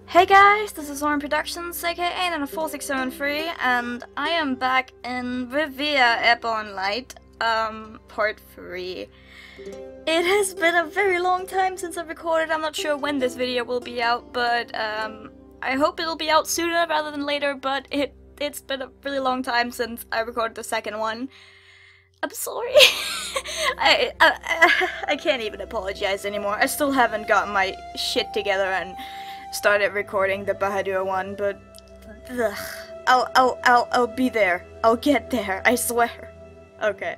Hey guys, this is Lauren Productions, aka Nana4673, and I am back in Reveire, Ebon Light, part 3. It has been a very long time since I've recorded. I'm not sure when this video will be out, but I hope it'll be out sooner rather than later, but it's been a really long time since I recorded the second one. I'm sorry. I can't even apologize anymore. I still haven't gotten my shit together and started recording the Bahadur one, but ugh, I'll be there. I'll get there. I swear. Okay.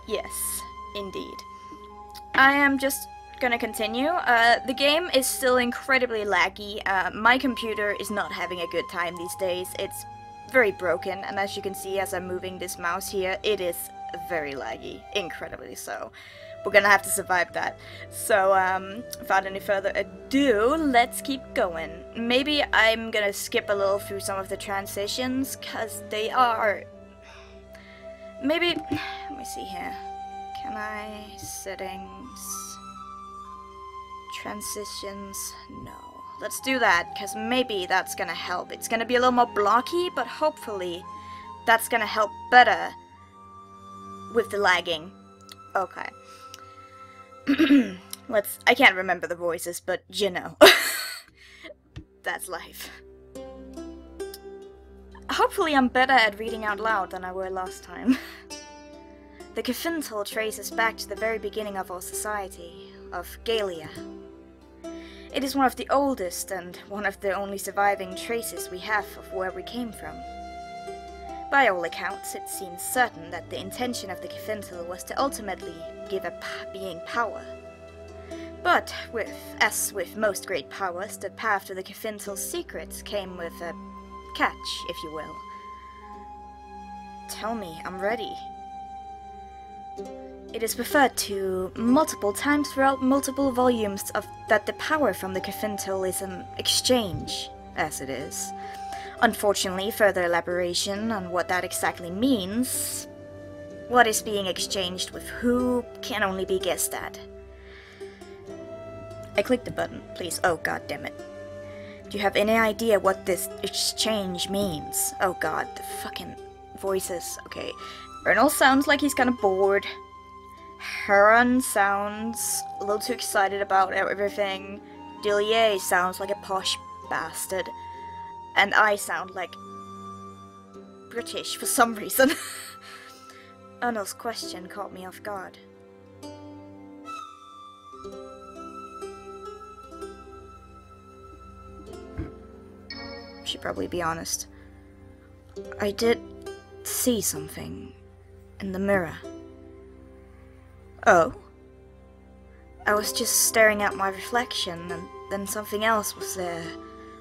Yes, indeed. I am just gonna continue. The game is still incredibly laggy. My computer is not having a good time these days. It's very broken, and as you can see as I'm moving this mouse here, it is very laggy. Incredibly so. We're gonna have to survive that. So, without any further ado, let's keep going. Maybe I'm gonna skip a little through some of the transitions, cause they are... Maybe... Let me see here. Can I... Settings... Transitions... No. Let's do that, cause maybe that's gonna help. It's gonna be a little more blocky, but hopefully that's gonna help better with the lagging. Okay. I can't remember the voices, but you know. That's life. Hopefully I'm better at reading out loud than I were last time. The Cafintal traces back to the very beginning of our society, of Galia. It is one of the oldest and one of the only surviving traces we have of where we came from. By all accounts, it seems certain that the intention of the Cafintal was to ultimately give a being power. But, as with most great powers, the path to the Cafintal's secrets came with a catch, if you will. Tell me, I'm ready. It is referred to multiple times throughout multiple volumes that the power from the Cafintal is an exchange, as it is. Unfortunately, further elaboration on what that exactly means, what is being exchanged with who, can only be guessed at. I clicked the button, please. Oh god damn it. Do you have any idea what this exchange means? Oh god, the fucking voices. Okay. Ernal sounds like he's kinda bored. Heron sounds a little too excited about everything. Dillier sounds like a posh bastard. And I sound like British for some reason. Ernal's question caught me off guard. Should probably be honest. I did see something in the mirror. Oh? I was just staring at my reflection, and then something else was there.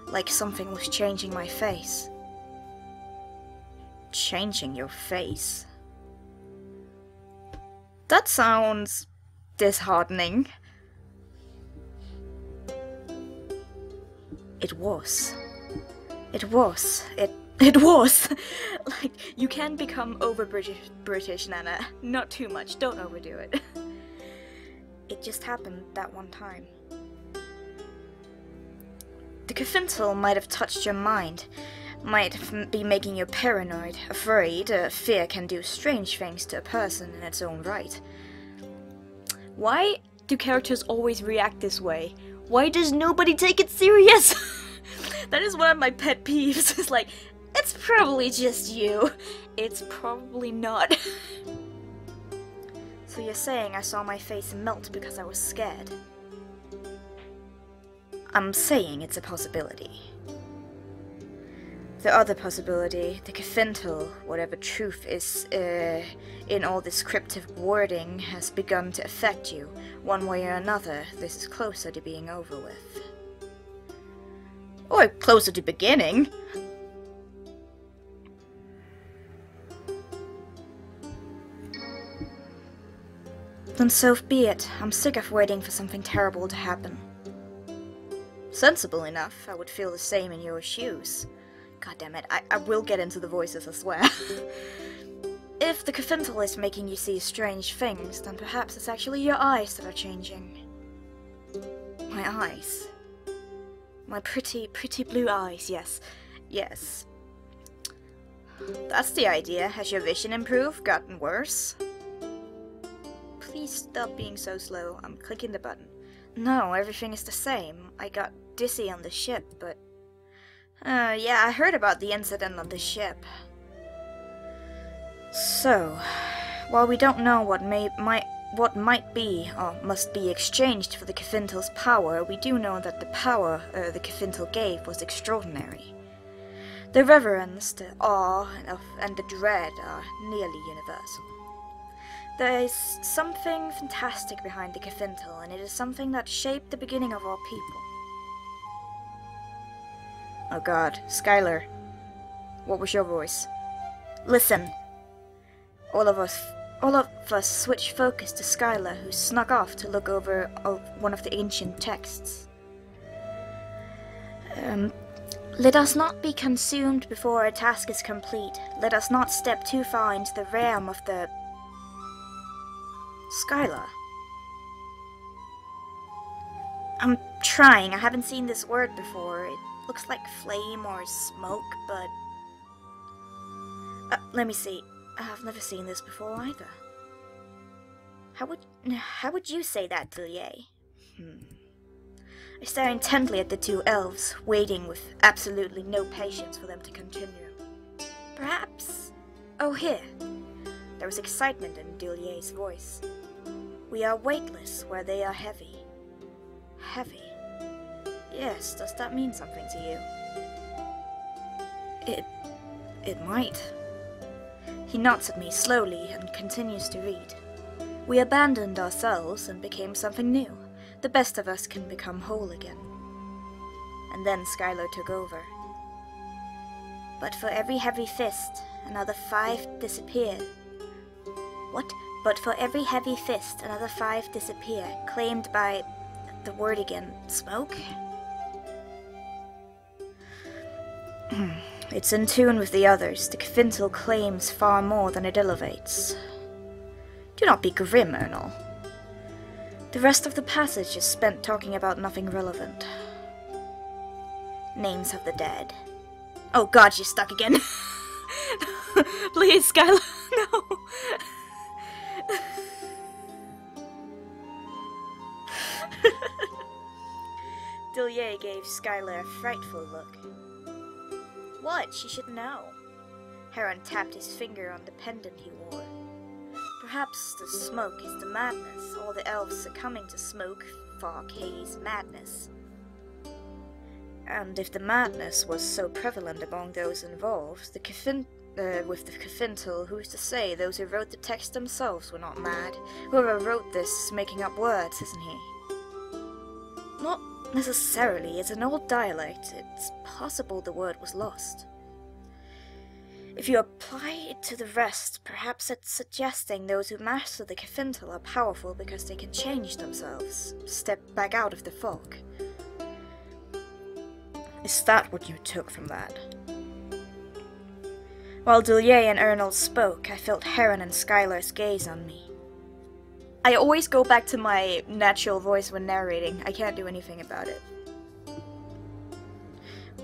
Like something was changing my face. Changing your face? That sounds disheartening. It was. It was. Like, you can become over British, Nana. Not too much, don't overdo it. It just happened that one time. The Cafintal might have touched your mind, might be making you paranoid, afraid. Fear can do strange things to a person in its own right. Why do characters always react this way? Why does nobody take it serious? That is one of my pet peeves. It's like, it's probably just you. It's probably not. So you're saying I saw my face melt because I was scared? I'm saying it's a possibility. The other possibility, the Cafintal, whatever truth is in all this cryptic wording, has begun to affect you. One way or another, this is closer to being over with. Or closer to beginning. Then so be it. I'm sick of waiting for something terrible to happen. Sensible enough, I would feel the same in your shoes. God damn it, I will get into the voices, I swear. If the Cafintal is making you see strange things, then perhaps it's actually your eyes that are changing. My eyes. My pretty, pretty blue eyes, yes. Yes. That's the idea. Has your vision improved? Gotten worse? Please stop being so slow. I'm clicking the button. No, everything is the same. I got dizzy on the ship, but... yeah, I heard about the incident on the ship. So, while we don't know what might be or must be exchanged for the Cafintal's power, we do know that the power the Cafintal gave was extraordinary. The reverence, the awe, and the dread are nearly universal. There is something fantastic behind the Cafintal, and it is something that shaped the beginning of our people. Oh God, Skylar. What was your voice? Listen. All of us switch focus to Skylar, who snuck off to look over one of the ancient texts. Let us not be consumed before our task is complete. Let us not step too far into the realm of the... Skylar. I'm trying. I haven't seen this word before. It looks like flame or smoke, but... let me see. I've never seen this before either. How would you say that, Dillier? I stare intently at the two elves, waiting with absolutely no patience for them to continue. Perhaps... Oh, here. There was excitement in Dillier's voice. We are weightless where they are heavy. Heavy? Yes, does that mean something to you? It might. He nods at me slowly and continues to read. We abandoned ourselves and became something new. The best of us can become whole again. And then Skylar took over. But for every heavy fist, another 5 disappear. What? But for every heavy fist, another 5 disappear, claimed by... the word again, smoke? It's in tune with the others. The Cafintal claims far more than it elevates. Do not be grim, Ernal. The rest of the passage is spent talking about nothing relevant. Names of the dead. Oh God, you're stuck again. Please, Skylar, no. Dillier gave Skylar a frightful look. What? She should know. Heron tapped his finger on the pendant he wore. Perhaps the smoke is the madness, all the elves succumbing to smoke, fog, haze, madness. And if the madness was so prevalent among those involved, with the Cafintal, who's to say those who wrote the text themselves were not mad? Whoever wrote this is making up words, isn't he? Not necessarily. It's an old dialect. It's possible the word was lost. If you apply it to the rest, perhaps it's suggesting those who master the Cafintal are powerful because they can change themselves, step back out of the fog. Is that what you took from that? While Dillier and Ernal spoke, I felt Heron and Skylar's gaze on me. I always go back to my natural voice when narrating. I can't do anything about it.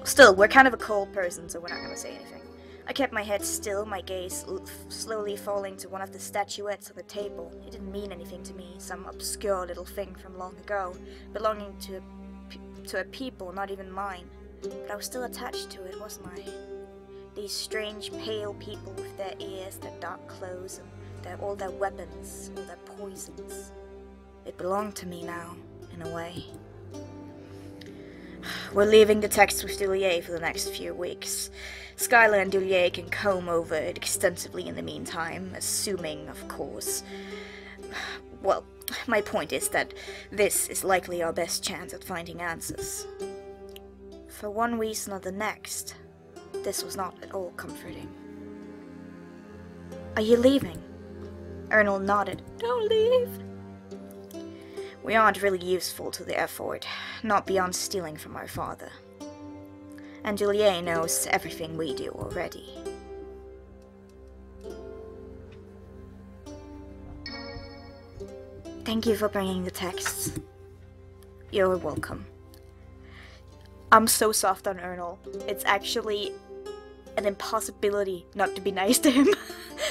Still, we're kind of a cold person, so we're not gonna say anything. I kept my head still, my gaze slowly falling to one of the statuettes on the table. It didn't mean anything to me, some obscure little thing from long ago, belonging to a people not even mine. But I was still attached to it, wasn't I? These strange, pale people with their ears, their dark clothes, and all their weapons, all their poisons. It belonged to me now, in a way. We're leaving the text with Dillier for the next few weeks. Skylar and Dillier can comb over it extensively in the meantime, assuming, of course. Well, my point is that this is likely our best chance at finding answers. For one reason or the next, this was not at all comforting. Are you leaving? Ernal nodded. Don't leave. We aren't really useful to the effort, not beyond stealing from our father. And Dillier knows everything we do already. Thank you for bringing the texts. You're welcome. I'm so soft on Ernal. It's actually an impossibility not to be nice to him.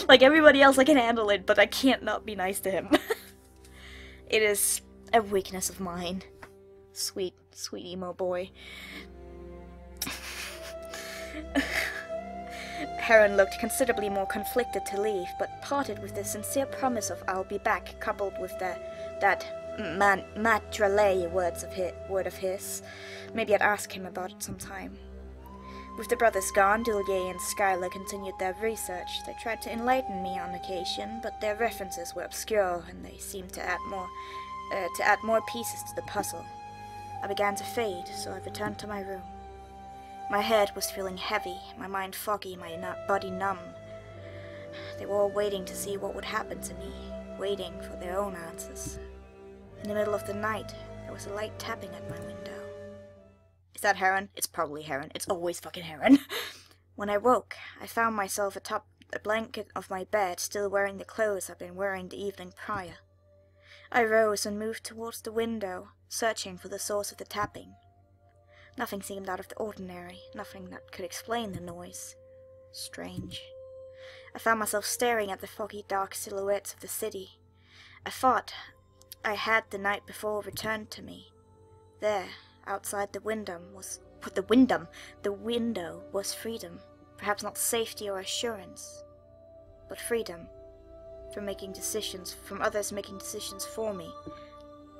Like everybody else, I can handle it, but I can't not be nice to him. It is a weakness of mine. Sweet, sweet emo boy. Heron looked considerably more conflicted to leave, but parted with the sincere promise of "I'll be back," coupled with that Matralay word of his. Maybe I'd ask him about it sometime. With the brothers gone, Dulye and Skylar continued their research. They tried to enlighten me on occasion, but their references were obscure, and they seemed to add more pieces to the puzzle. I began to fade, so I returned to my room. My head was feeling heavy, my mind foggy, my body numb. They were all waiting to see what would happen to me, waiting for their own answers. In the middle of the night, there was a light tapping at my window. Is that Heron? It's probably Heron. It's always fucking Heron. When I woke, I found myself atop the blanket of my bed, still wearing the clothes I'd been wearing the evening prior. I rose and moved towards the window, searching for the source of the tapping. Nothing seemed out of the ordinary, nothing that could explain the noise. Strange. I found myself staring at the foggy, dark silhouettes of the city. A thought I had the night before returned to me. There, outside the window was freedom. Perhaps not safety or assurance, but freedom from others making decisions for me.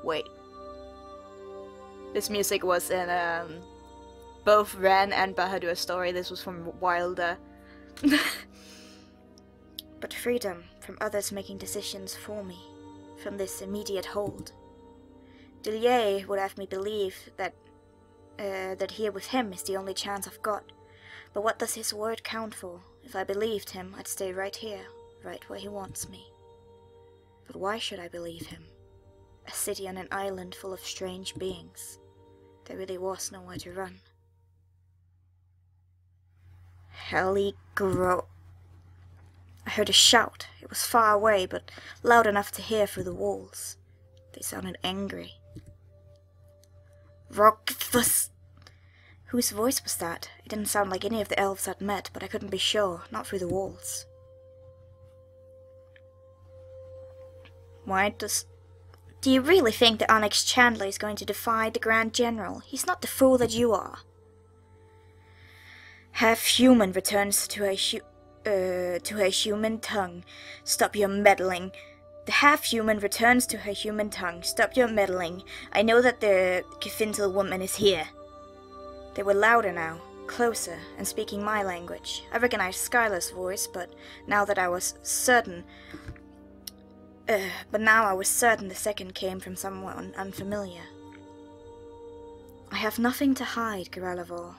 Wait. This music was in both Ren and Bahadur's story. This was from Wilder. But freedom from others making decisions for me, from this immediate hold. Dulye would have me believe that here with him is the only chance I've got. But what does his word count for? If I believed him, I'd stay right here, right where he wants me. But why should I believe him? A city on an island full of strange beings. There really was nowhere to run. I heard a shout. It was far away, but loud enough to hear through the walls. They sounded angry. Rogthus! Whose voice was that? It didn't sound like any of the elves I'd met, but I couldn't be sure, not through the walls. Do you really think that Onyx Chandler is going to defy the Grand General? He's not the fool that you are. Half-human returns to her human tongue. Stop your meddling. The half-human returns to her human tongue. Stop your meddling. I know that the Kfintil woman is here. They were louder now, closer, and speaking my language. I recognized Skylar's voice, but now I was certain the second came from someone unfamiliar. I have nothing to hide, Garalavor.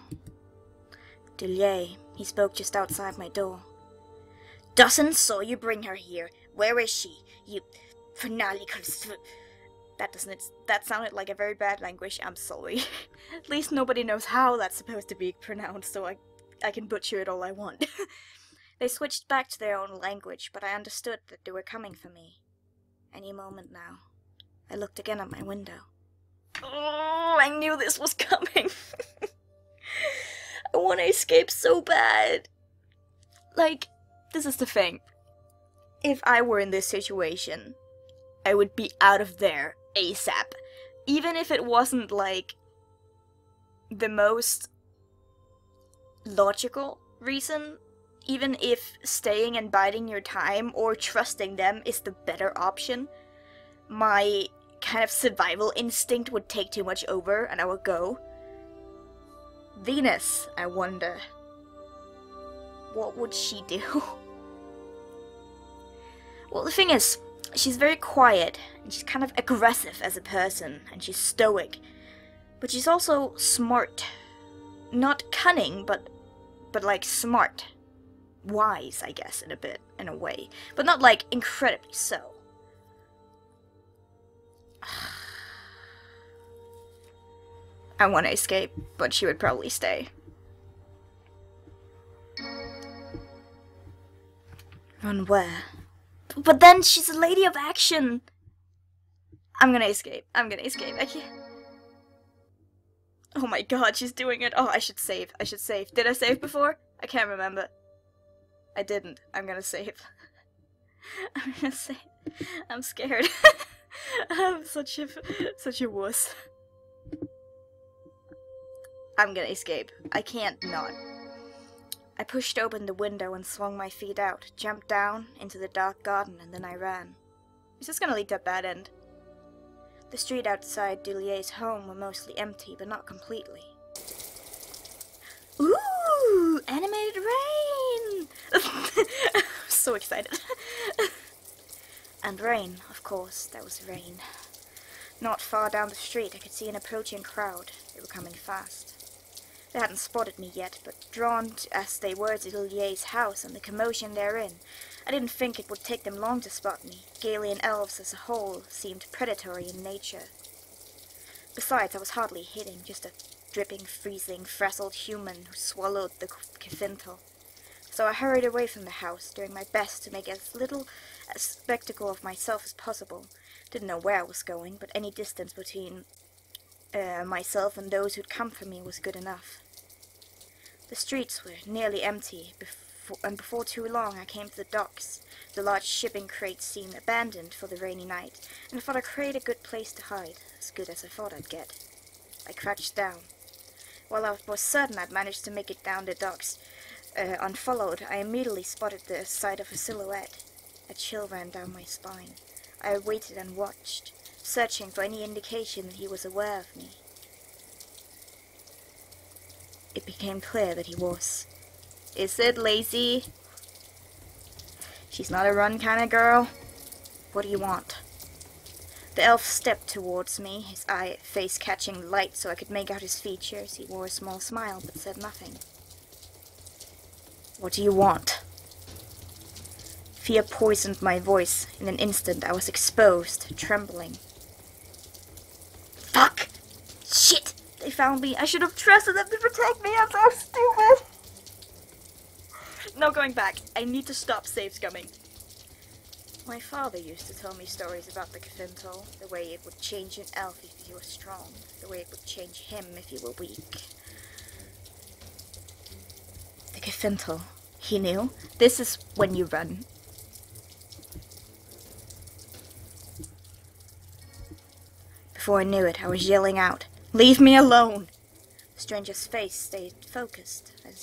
Dulye, he spoke just outside my door. Doesn't saw you bring her here. Where is she? You finale. That sounded like a very bad language. I'm sorry. At least nobody knows how that's supposed to be pronounced, so I can butcher it all I want. They switched back to their own language, but I understood that they were coming for me. Any moment now. I looked again at my window. Oh, I knew this was coming. I want to escape so bad. Like, this is the thing. If I were in this situation, I would be out of there ASAP. Even if it wasn't, like, the most logical reason. Even if staying and biding your time or trusting them is the better option, my kind of survival instinct would take too much over and I would go. Venus, I wonder. What would she do? Well, the thing is, she's very quiet, and she's kind of aggressive as a person, and she's stoic. But she's also smart. Not cunning, but like smart. Wise, I guess, in a way. But not like incredibly so. I want to escape, but she would probably stay. Run where? But then she's a lady of action! I'm gonna escape. I can't. Oh my god, she's doing it. Oh, I should save. I should save. Did I save before? I can't remember. I didn't. I'm gonna save. I'm gonna save. I'm scared. I'm such a wuss. I'm gonna escape. I can't not. I pushed open the window and swung my feet out, jumped down into the dark garden, and then I ran. Is this gonna lead to a bad end? The street outside Dulier's home were mostly empty, but not completely. Ooh! Animated rain! I'm so excited. And rain, of course, there was rain. Not far down the street I could see an approaching crowd. They were coming fast. They hadn't spotted me yet, but drawn as they were to Dulier's house and the commotion therein, I didn't think it would take them long to spot me. Galian elves as a whole seemed predatory in nature. Besides, I was hardly hitting, just a dripping, freezing, frazzled human who swallowed the Cafintal. So I hurried away from the house, doing my best to make as little a spectacle of myself as possible. Didn't know where I was going, but any distance between myself and those who'd come for me was good enough. The streets were nearly empty, and before too long I came to the docks. The large shipping crates seemed abandoned for the rainy night, and I thought I'd create a good place to hide, as good as I thought I'd get. I crouched down. While I was certain I'd managed to make it down the docks unfollowed, I immediately spotted the sight of a silhouette. A chill ran down my spine. I waited and watched, searching for any indication that he was aware of me. It became clear that he was. Is it, Lazy? She's not a run kind of girl. What do you want? The elf stepped towards me, his face catching light so I could make out his features. He wore a small smile, but said nothing. What do you want? Fear poisoned my voice. In an instant, I was exposed, trembling. Fuck! Shit! They found me. I should have trusted them to protect me. I'm so stupid. No going back. I need to stop save scumming. My father used to tell me stories about the Cafintal, the way it would change an elf if he was strong, the way it would change him if he were weak. The Cafintal. He knew. This is when you run. Before I knew it, I was yelling out, "Leave me alone!" The stranger's face stayed focused, as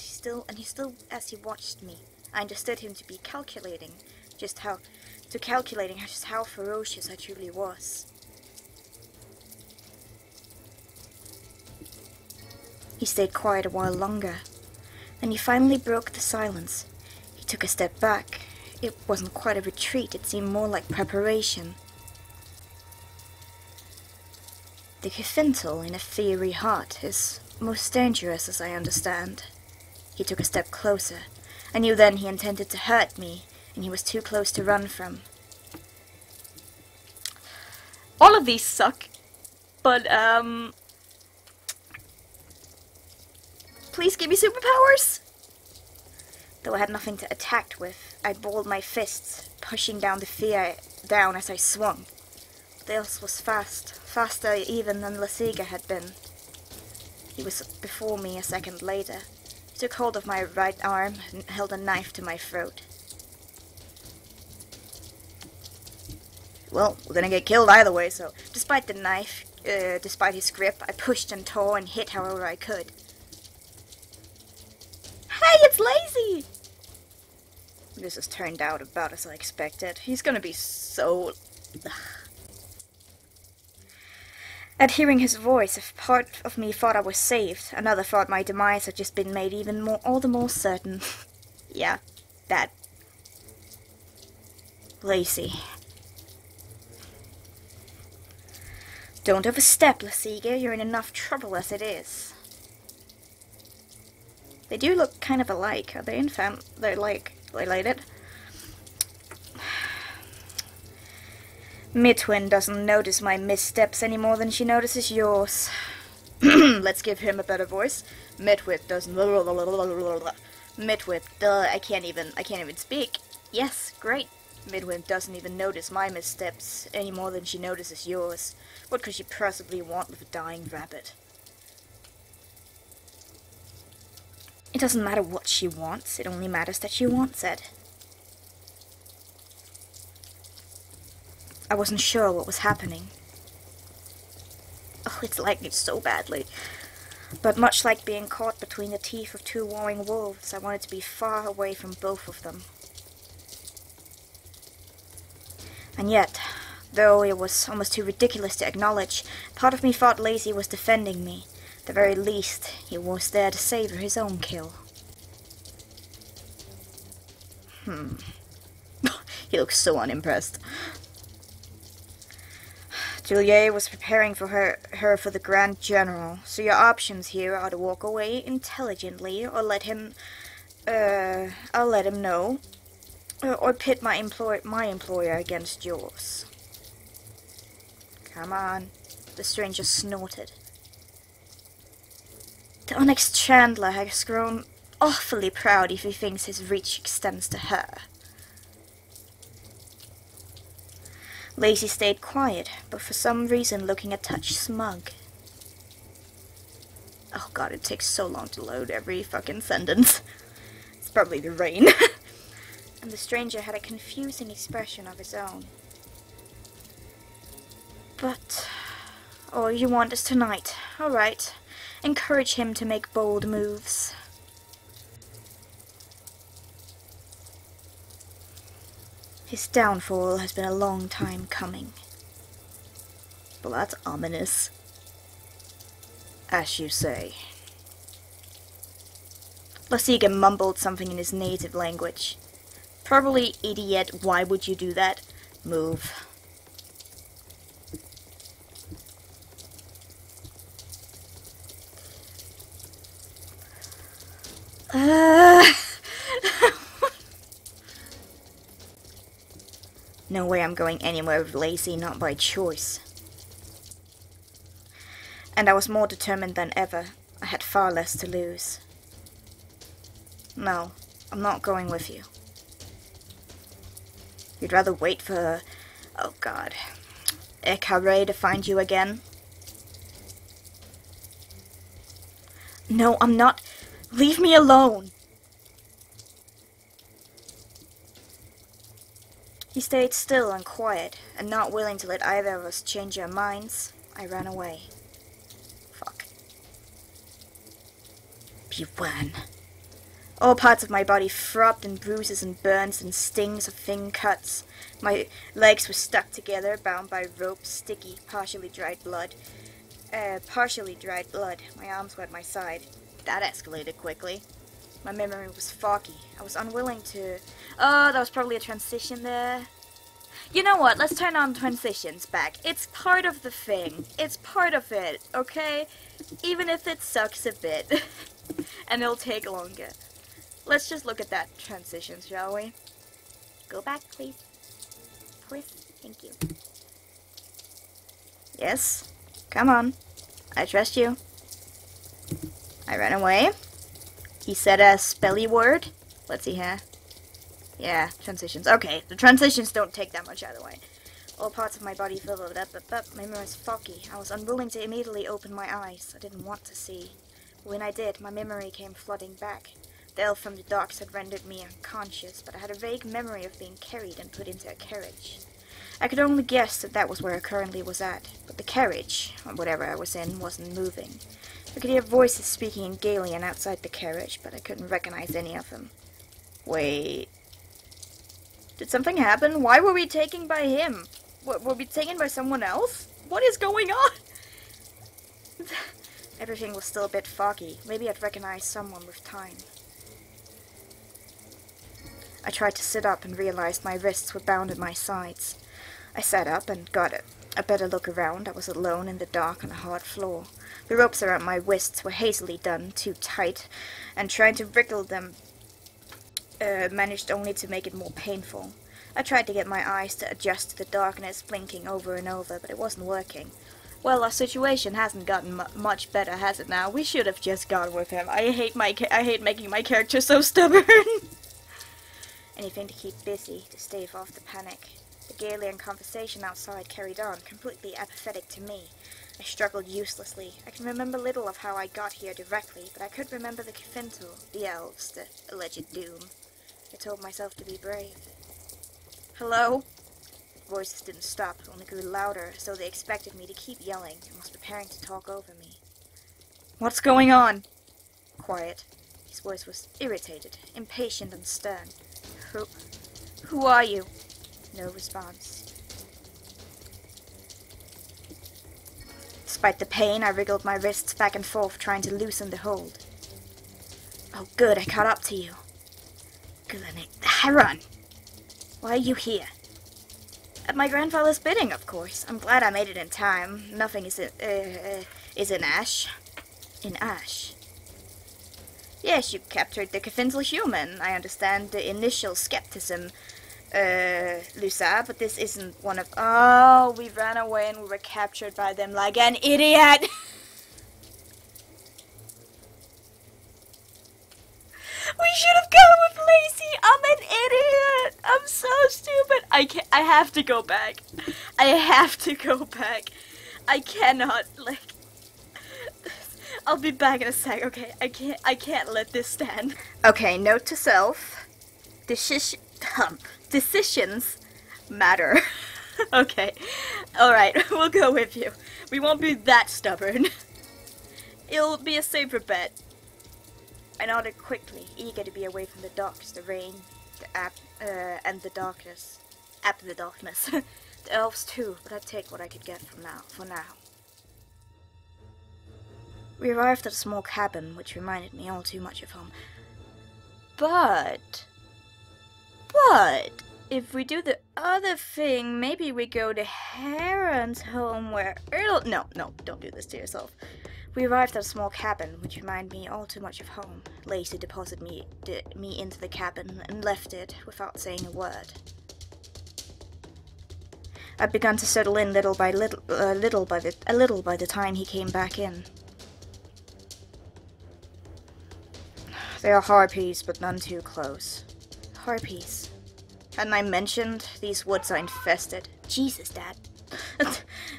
he watched me. I understood him to be calculating just how ferocious I truly was. He stayed quiet a while longer. Then he finally broke the silence. He took a step back. It wasn't quite a retreat, it seemed more like preparation. The Cafintal in a fiery heart is most dangerous, as I understand. He took a step closer. I knew then he intended to hurt me, and he was too close to run from. All of these suck, but, please give me superpowers! Though I had nothing to attack with, I balled my fists, pushing down the fear down as I swung. The elf was faster even than Lasiga had been. He was before me a second later. He took hold of my right arm and held a knife to my throat. Well, we're gonna get killed either way, so despite the knife, despite his grip, I pushed and tore and hit however I could. Hey, it's Lazy! This has turned out about as I expected. He's gonna be so... At hearing his voice, a part of me thought I was saved. Another thought my demise had just been made even more, all the more certain. Yeah, that. Lazy. Don't overstep, Lasiga. You're in enough trouble as it is. They do look kind of alike. Are they they're like related? Midwin doesn't notice my missteps any more than she notices yours. Let's give him a better voice. Midwit doesn't. Midwit, I can't even speak. Yes, great. Midwin doesn't even notice my missteps any more than she notices yours. What could she possibly want with a dying rabbit? It doesn't matter what she wants, it only matters that she wants it. I wasn't sure what was happening. Oh, it's like it so badly. But much like being caught between the teeth of two warring wolves, I wanted to be far away from both of them. And yet, though it was almost too ridiculous to acknowledge, part of me thought Lazy was defending me. At the very least, he was there to savor his own kill. He looks so unimpressed. Juliet was preparing for her for the Grand General, so your options here are to walk away intelligently, or let him, I'll let him know, or pit my employer against yours. Come on, the stranger snorted. The Onyx Chandler has grown awfully proud if he thinks his reach extends to her. Lazy stayed quiet, but for some reason looking a touch smug. Oh god, it takes so long to load every fucking sentence. It's probably the rain. And the stranger had a confusing expression of his own. But all you want is tonight. Alright. Encourage him to make bold moves. His downfall has been a long time coming. Well, that's ominous. As you say. Lasiga mumbled something in his native language. Probably, idiot, why would you do that? Move. No way I'm going anywhere with Lazy, not by choice. And I was more determined than ever. I had far less to lose. No, I'm not going with you. You'd rather wait for, oh god, Ekare to find you again? No, I'm not. Leave me alone. He stayed still and quiet, and not willing to let either of us change our minds, I ran away. Fuck. P1. All parts of my body throbbed in bruises and burns and stings of thin cuts. My legs were stuck together, bound by rope, sticky, partially dried blood. My arms were at my side. That escalated quickly. My memory was foggy. I was unwilling to... Oh, that was probably a transition there. You know what? Let's turn on transitions back. It's part of the thing. It's part of it, okay? Even if it sucks a bit. And it'll take longer. Let's just look at that transition, shall we? Go back, please. Please. Thank you. Yes? Come on. I trust you. I ran away. He said a spelly word. Let's see here. Yeah, transitions. Okay, the transitions don't take that much out of the way. All parts of my body filled up. My memory was foggy. I was unwilling to immediately open my eyes. I didn't want to see. When I did, my memory came flooding back. The elf from the docks had rendered me unconscious, but I had a vague memory of being carried and put into a carriage. I could only guess that that was where I currently was at, but the carriage, or whatever I was in, wasn't moving. I could hear voices speaking in Galian outside the carriage, but I couldn't recognize any of them. Wait. Did something happen? Why were we taken by him? Were we taken by someone else? What is going on? Everything was still a bit foggy. Maybe I'd recognize someone with time. I tried to sit up and realized my wrists were bound at my sides. I sat up and got a better look around. I was alone in the dark on a hard floor. The ropes around my wrists were hastily done, too tight, and trying to wriggle them managed only to make it more painful. I tried to get my eyes to adjust to the darkness, blinking over and over, but it wasn't working. Well, our situation hasn't gotten much better, has it now? We should have just gone with him. I hate making my character so stubborn. Anything to keep busy, to stave off the panic. The Galian conversation outside carried on, completely apathetic to me. I struggled uselessly. I can remember little of how I got here directly, but I could remember the Cafintal, the elves, the alleged doom. I told myself to be brave. Hello? Voices didn't stop, only grew louder, so they expected me to keep yelling and was preparing to talk over me. What's going on? Quiet. His voice was irritated, impatient and stern. Who are you? No response. Despite the pain, I wriggled my wrists back and forth, trying to loosen the hold. Oh good, I caught up to you. Heron! Why are you here? At my grandfather's bidding, of course. I'm glad I made it in time. Nothing is in ash. In ash? Yes, you captured the Cafintal human. I understand the initial skepticism, Lusa, but this isn't one of... Oh, we ran away and we were captured by them like an idiot! We should have gone with Lacey! I'm an idiot! I'm so stupid! I have to go back. I have to go back. I cannot, like... I'll be back in a sec, okay? I can't let this stand. Okay, note to self. Decisions matter. Okay. Alright, we'll go with you. We won't be that stubborn. It'll be a safer bet. I nodded quickly, eager to be away from the docks, the rain, and the darkness. The darkness. The elves too, but I'd take what I could get for now. We arrived at a small cabin, which reminded me all too much of home. But, if we do the other thing, maybe we go to Heron's home where Earl... No, don't do this to yourself. We arrived at a small cabin, which reminded me all too much of home. Lacey deposited me into the cabin and left it without saying a word. I'd begun to settle in little by the time he came back in. They are harpies, but none too close. Harpies. Hadn't I mentioned these woods are infested? Jesus, Dad.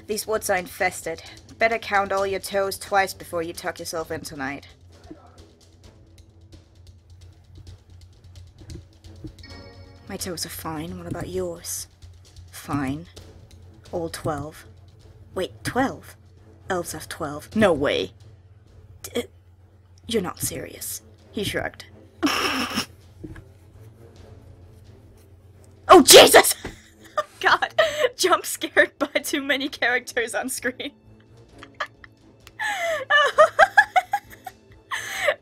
These woods are infested. Better count all your toes twice before you tuck yourself in tonight. My toes are fine. What about yours? Fine. All 12. Wait, 12? Elves have 12. No way. You're not serious. He shrugged. Oh, Jesus! Oh, God. Jump scared by too many characters on screen.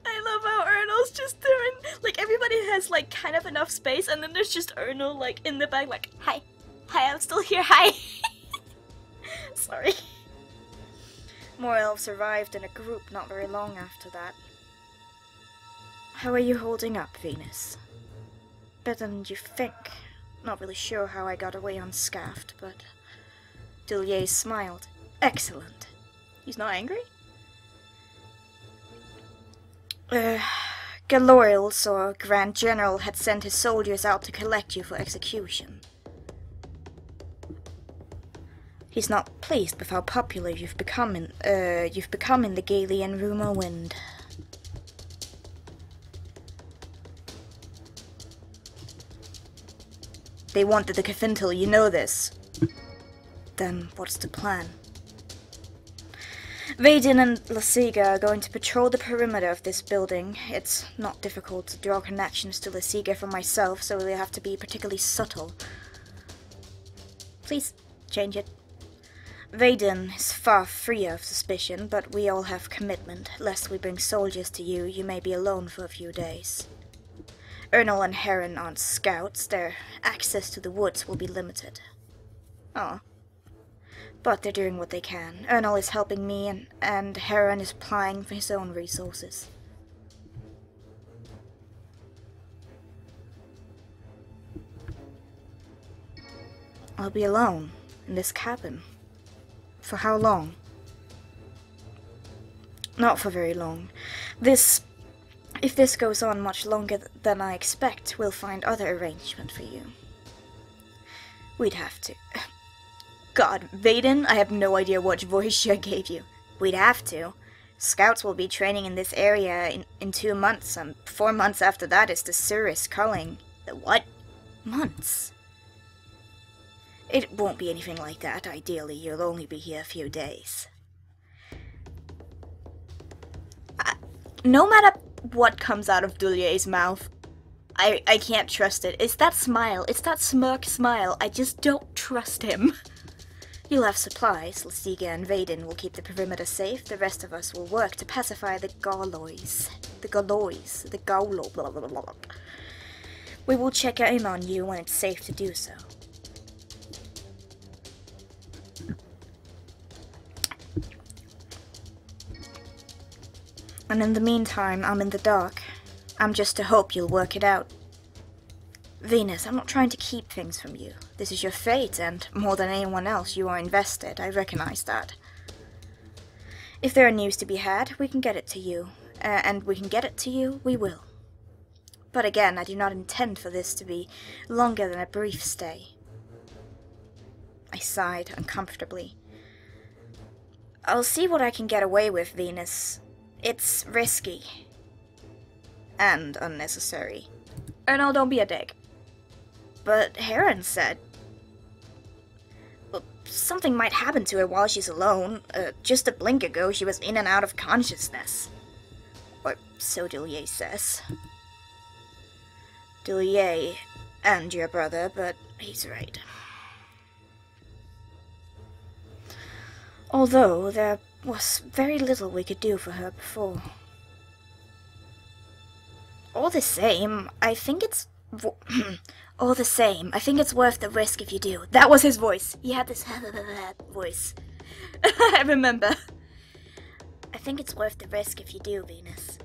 I love how Ernal's just doing... Like, everybody has, like, kind of enough space, and then there's just Ernal, like, in the back, like, Hi, I'm still here, hi! Sorry. More elves arrived in a group not very long after that. How are you holding up, Venus? Better than you think. Not really sure how I got away unscathed, but... Delier smiled. Excellent. He's not angry? Galorius, or Grand General, had sent his soldiers out to collect you for execution. He's not pleased with how popular you've become in the Galian rumor wind. They wanted the Cafintal, you know this. Then what's the plan? Vaden and Lasiga are going to patrol the perimeter of this building. It's not difficult to draw connections to Lasiga from myself, so they have to be particularly subtle. Please, change it. Vaden is far freer of suspicion, but we all have commitment. Lest we bring soldiers to you, you may be alone for a few days. Ernal and Heron aren't scouts. Their access to the woods will be limited. Oh. But they're doing what they can. Ernal is helping me, and Heron is applying for his own resources. I'll be alone, in this cabin. For how long? Not for very long. If this goes on much longer than I expect, we'll find other arrangement for you. We'd have to. God, Vaden, I have no idea what voice I gave you. We'd have to. Scouts will be training in this area in 2 months, and 4 months after that is the Cirrus culling. The what? Months? It won't be anything like that. Ideally, you'll only be here a few days. No matter what comes out of Dulier's mouth, I can't trust it. It's that smile. It's that smirk smile. I just don't trust him. You'll have supplies. Lasiga and Vaden will keep the perimeter safe. The rest of us will work to pacify the Gaulois. The Gaulois. The Gaulo. Blah, blah, blah, blah. We will check in on you when it's safe to do so. And in the meantime, I'm in the dark. I'm just to hope you'll work it out. Venus, I'm not trying to keep things from you. This is your fate, and more than anyone else, you are invested. I recognize that. If there are news to be had, we can get it to you. And we can get it to you, we will. But again, I do not intend for this to be longer than a brief stay. I sighed uncomfortably. I'll see what I can get away with, Venus. It's risky. And unnecessary. Ernal, don't be a dick. But Heron said... Well, something might happen to her while she's alone. Just a blink ago, she was in and out of consciousness. Or so Dulier says. Dulier and your brother, but he's right. Although there was very little we could do for her before. All the same, I think it's... All the same, I think it's worth the risk if you do. That was his voice. He had this voice. I remember. I think it's worth the risk if you do, Venus.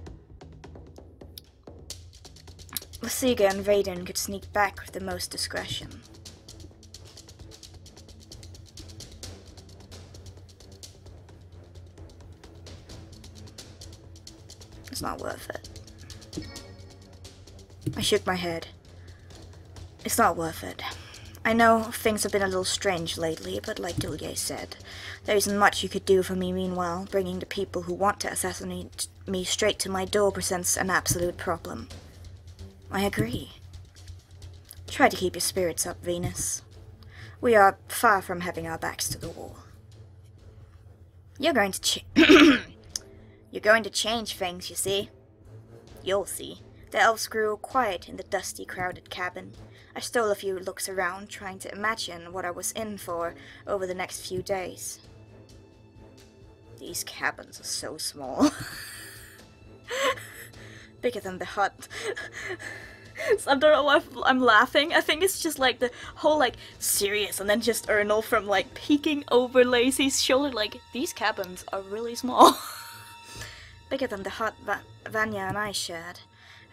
Lasiga and Vaden could sneak back with the most discretion. It's not worth it. I shook my head. It's not worth it. I know things have been a little strange lately, but like Dulier said, there isn't much you could do for me meanwhile. Bringing the people who want to assassinate me straight to my door presents an absolute problem. I agree. Try to keep your spirits up, Venus. We are far from having our backs to the wall. You're going to You're going to change things, you see. You'll see. The elves grew quiet in the dusty, crowded cabin. I stole a few looks around, trying to imagine what I was in for over the next few days. These cabins are so small. Bigger than the hut. So I don't know why I'm laughing. I think it's just like the whole like serious and then just Ernal from like peeking over Lacey's shoulder like, these cabins are really small. Bigger than the hut Vanya and I shared.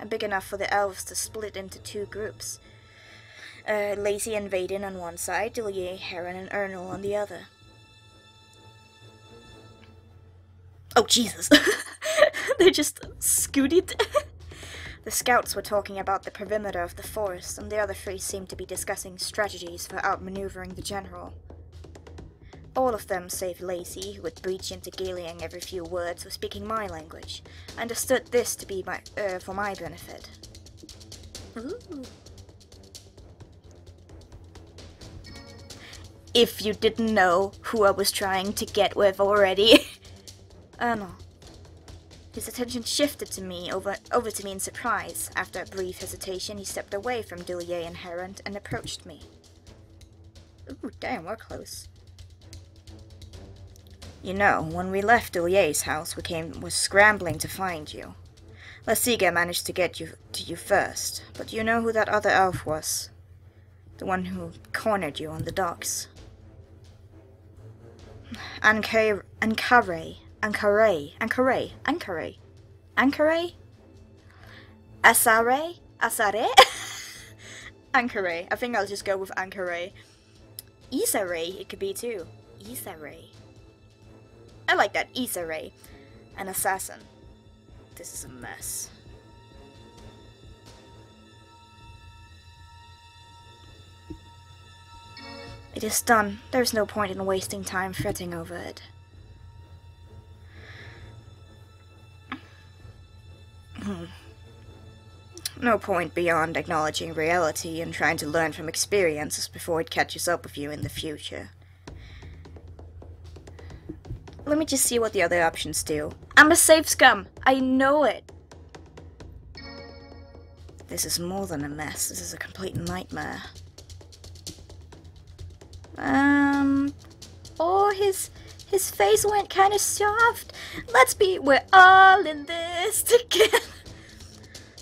And big enough for the elves to split into 2 groups. Lacey and Vaden on one side, Dulier, Heron, and Ernal on the other. Oh, Jesus. They just scooted. The scouts were talking about the perimeter of the forest, and the other 3 seemed to be discussing strategies for outmaneuvering the general. All of them, save Lacey, who would breach into Gaelian every few words, were speaking my language. I understood this to be for my benefit. Ooh. If you didn't know who I was trying to get with already. No. His attention shifted to me, over to me in surprise. After a brief hesitation, he stepped away from Dulier and Heron and approached me. Ooh, damn, we're close. You know, when we left Dulier's house, we was scrambling to find you. Lasiga managed to get to you first, but do you know who that other elf was? The one who cornered you on the docks. Ankare? Asare? Ankare. I think I'll just go with Ankare. Isare, it could be too. Isare. I like that. Isare. An assassin. This is a mess. It is done. There's no point in wasting time fretting over it. No point beyond acknowledging reality and trying to learn from experiences before it catches up with you in the future. Let me just see what the other options do. I'm a safe scum. I know it. This is more than a mess. This is a complete nightmare. Oh, his face went kind of soft. We're all in this together.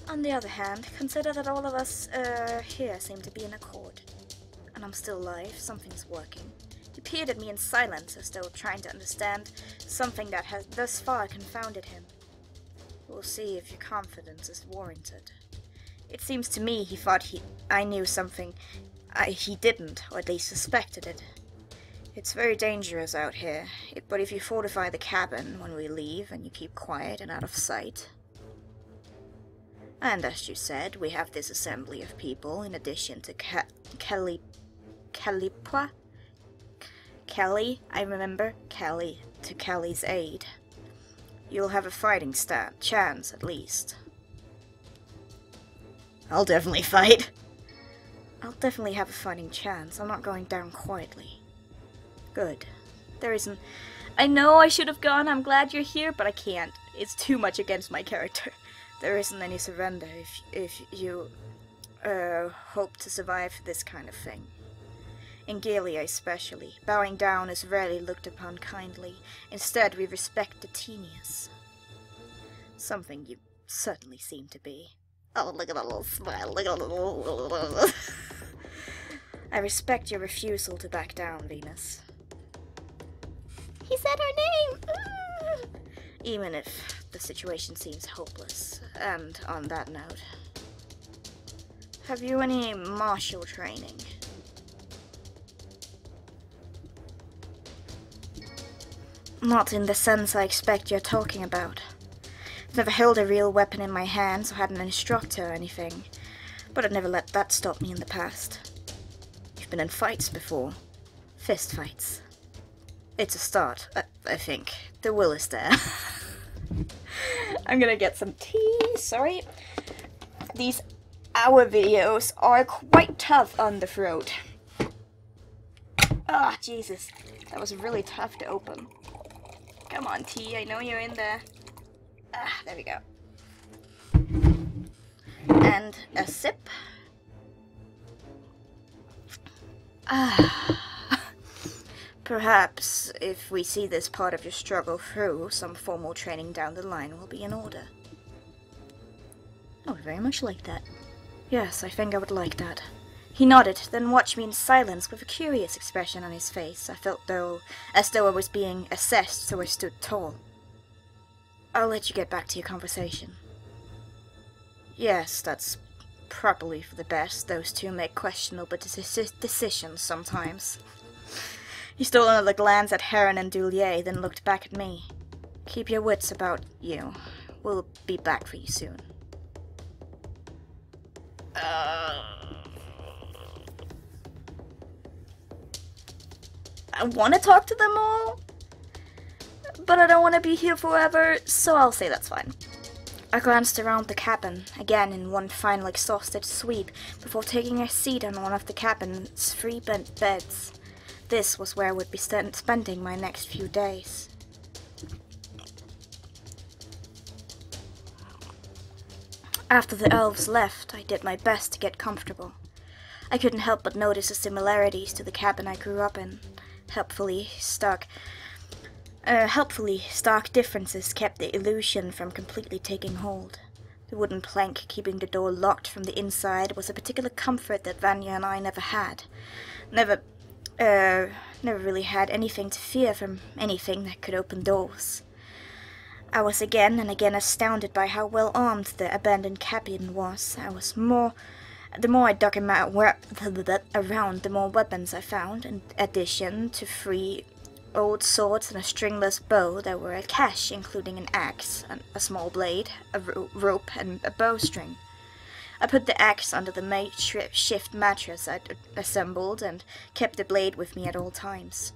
On the other hand, consider that all of us here seem to be in accord. And I'm still alive. Something's working. He peered at me in silence, as though trying to understand something that has thus far confounded him. We'll see if your confidence is warranted. It seems to me he thought I knew something he didn't, or at least suspected it. It's very dangerous out here, but if you fortify the cabin when we leave and you keep quiet and out of sight... And as you said, we have this assembly of people, in addition to Kelly, I remember, Kelly, to Kelly's aid. You'll have a fighting chance, at least. I'll definitely fight. I'll definitely have a fighting chance. I'm not going down quietly. Good. There isn't... I know I should have gone. I'm glad you're here, but I can't. It's too much against my character. There isn't any surrender if you hope to survive this kind of thing. In Gilead especially, bowing down is rarely looked upon kindly. Instead, we respect the genius. Something you certainly seem to be. Oh, look at that little smile. Look at that little... I respect your refusal to back down, Venus. He said her name! Even if the situation seems hopeless. And on that note, have you any martial training? Not in the sense I expect you're talking about. I've never held a real weapon in my hands or had an instructor or anything, but I've never let that stop me in the past. You've been in fights before. Fist fights. It's a start, I think. The will is there. I'm gonna get some tea, sorry. These hour videos are quite tough on the throat. Ah, Jesus. That was really tough to open. Come on, tea, I know you're in there. Ah, there we go. And a sip. Ah. Perhaps, if we see this part of your struggle through, some formal training down the line will be in order. I would very much like that. Yes, I think I would like that. He nodded, then watched me in silence with a curious expression on his face. I felt as though I was being assessed, so I stood tall. I'll let you get back to your conversation. Yes, that's probably for the best. Those two make questionable decisions sometimes. He stole another glance at Heron and Dulier, then looked back at me. Keep your wits about you. We'll be back for you soon. I want to talk to them all, but I don't want to be here forever, so I'll say that's fine. I glanced around the cabin, again in one final exhausted sweep, before taking a seat on one of the cabin's 3 beds. This was where I would be spending my next few days. After the elves left, I did my best to get comfortable. I couldn't help but notice the similarities to the cabin I grew up in. Helpfully stark differences kept the illusion from completely taking hold. The wooden plank keeping the door locked from the inside was a particular comfort that Vanya and I never had. Never really had anything to fear from anything that could open doors. I was again and again astounded by how well armed the abandoned cabin was. The more I dug around, the more weapons I found. In addition to 3 old swords and a stringless bow, there were a cache including an axe, a small blade, a rope, and a bowstring. I put the axe under the makeshift mattress I'd assembled and kept the blade with me at all times.